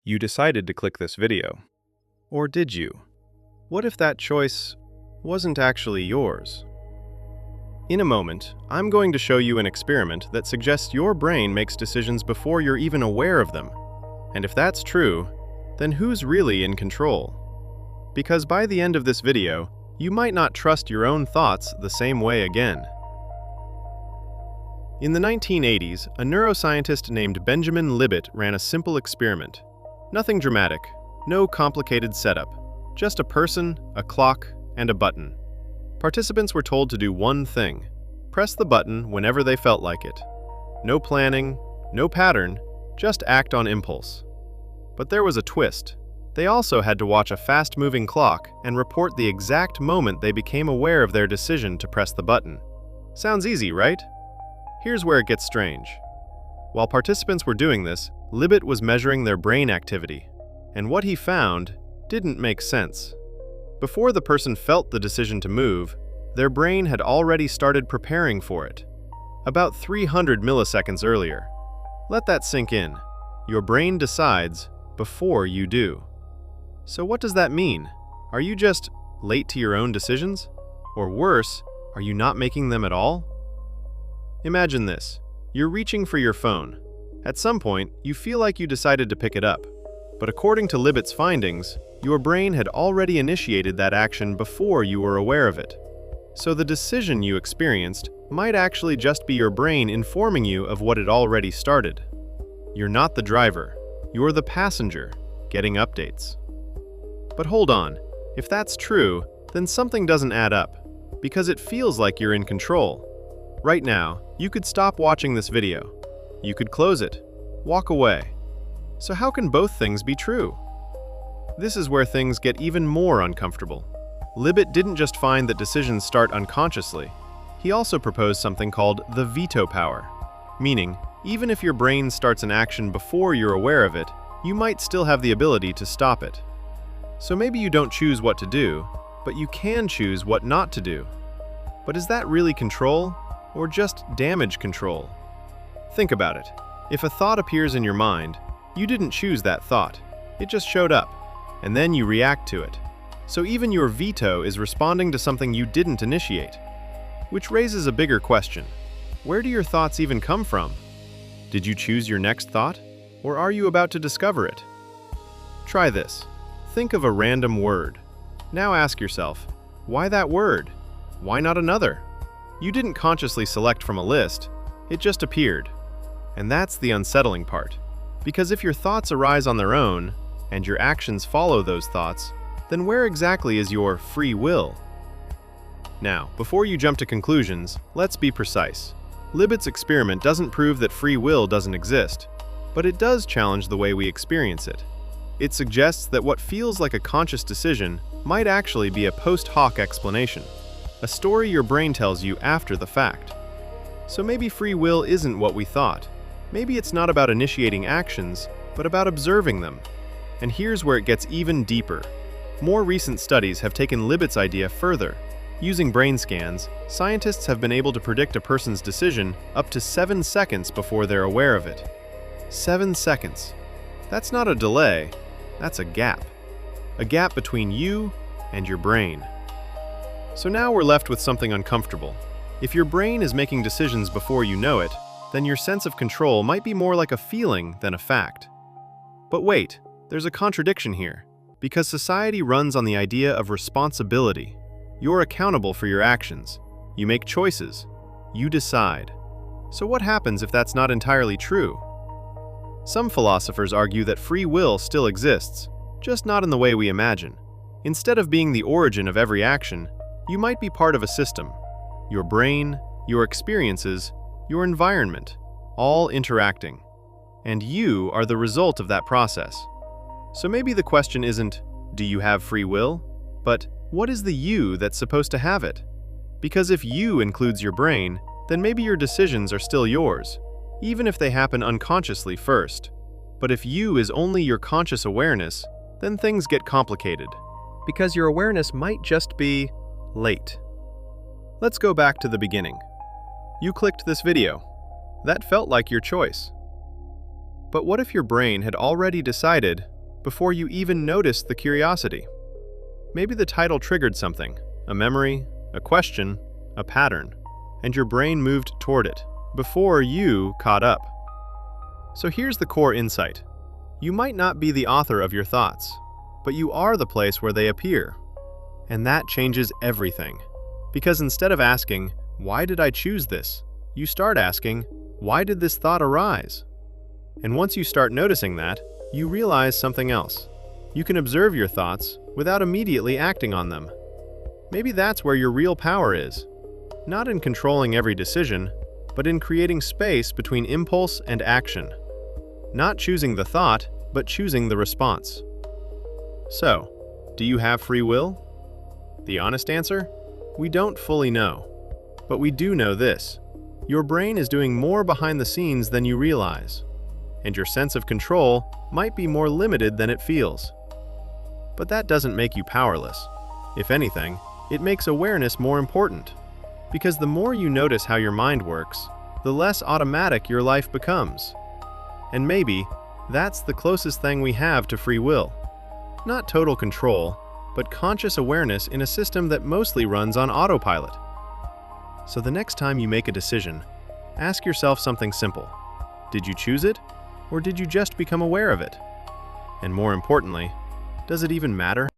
You decided to click this video. Or did you? What if that choice wasn't actually yours? In a moment, I'm going to show you an experiment that suggests your brain makes decisions before you're even aware of them. And if that's true, then who's really in control? Because by the end of this video, you might not trust your own thoughts the same way again. In the 1980s, a neuroscientist named Benjamin Libet ran a simple experiment. Nothing dramatic, no complicated setup, just a person, a clock, and a button. Participants were told to do one thing: press the button whenever they felt like it. No planning, no pattern, just act on impulse. But there was a twist. They also had to watch a fast-moving clock and report the exact moment they became aware of their decision to press the button. Sounds easy, right? Here's where it gets strange. While participants were doing this, Libet was measuring their brain activity, and what he found didn't make sense. Before the person felt the decision to move, their brain had already started preparing for it, about 300 milliseconds earlier. Let that sink in. Your brain decides before you do. So what does that mean? Are you just late to your own decisions? Or worse, are you not making them at all? Imagine this. You're reaching for your phone. At some point, you feel like you decided to pick it up. But according to Libet's findings, your brain had already initiated that action before you were aware of it. So the decision you experienced might actually just be your brain informing you of what had already started. You're not the driver. You're the passenger, getting updates. But hold on. If that's true, then something doesn't add up, because it feels like you're in control. Right now, you could stop watching this video. You could close it, walk away. So how can both things be true? This is where things get even more uncomfortable. Libet didn't just find that decisions start unconsciously. He also proposed something called the veto power, meaning even if your brain starts an action before you're aware of it, you might still have the ability to stop it. So maybe you don't choose what to do, but you can choose what not to do. But is that really control, or just damage control? Think about it. If a thought appears in your mind, you didn't choose that thought. It just showed up, and then you react to it. So even your veto is responding to something you didn't initiate. Which raises a bigger question. Where do your thoughts even come from? Did you choose your next thought, or are you about to discover it? Try this. Think of a random word. Now ask yourself, why that word? Why not another? You didn't consciously select from a list, it just appeared. And that's the unsettling part. Because if your thoughts arise on their own, and your actions follow those thoughts, then where exactly is your free will? Now, before you jump to conclusions, let's be precise. Libet's experiment doesn't prove that free will doesn't exist, but it does challenge the way we experience it. It suggests that what feels like a conscious decision might actually be a post hoc explanation, a story your brain tells you after the fact. So maybe free will isn't what we thought. Maybe it's not about initiating actions, but about observing them. And here's where it gets even deeper. More recent studies have taken Libet's idea further. Using brain scans, scientists have been able to predict a person's decision up to 7 seconds before they're aware of it. 7 seconds. That's not a delay, that's a gap. A gap between you and your brain. So now we're left with something uncomfortable. If your brain is making decisions before you know it, then your sense of control might be more like a feeling than a fact. But wait, there's a contradiction here. Because society runs on the idea of responsibility. You're accountable for your actions. You make choices. You decide. So what happens if that's not entirely true? Some philosophers argue that free will still exists, just not in the way we imagine. Instead of being the origin of every action, you might be part of a system. Your brain, your experiences, your environment, all interacting. And you are the result of that process. So maybe the question isn't, do you have free will? But what is the you that's supposed to have it? Because if you includes your brain, then maybe your decisions are still yours, even if they happen unconsciously first. But if you is only your conscious awareness, then things get complicated. Because your awareness might just be late. Let's go back to the beginning. You clicked this video. That felt like your choice. But what if your brain had already decided before you even noticed the curiosity. Maybe the title triggered something, a memory, a question, a pattern, and your brain moved toward it before you caught up. So here's the core insight. You might not be the author of your thoughts, but you are the place where they appear. And that changes everything. Because instead of asking, "Why did I choose this?" you start asking, "Why did this thought arise?" And once you start noticing that, you realize something else. You can observe your thoughts without immediately acting on them. Maybe that's where your real power is. Not in controlling every decision, but in creating space between impulse and action. Not choosing the thought, but choosing the response. So, do you have free will? The honest answer? We don't fully know. But we do know this. Your brain is doing more behind the scenes than you realize. And your sense of control might be more limited than it feels. But that doesn't make you powerless. If anything, it makes awareness more important. Because the more you notice how your mind works, the less automatic your life becomes. And maybe that's the closest thing we have to free will. Not total control, but conscious awareness in a system that mostly runs on autopilot. So the next time you make a decision, ask yourself something simple. Did you choose it, or did you just become aware of it? And more importantly, does it even matter?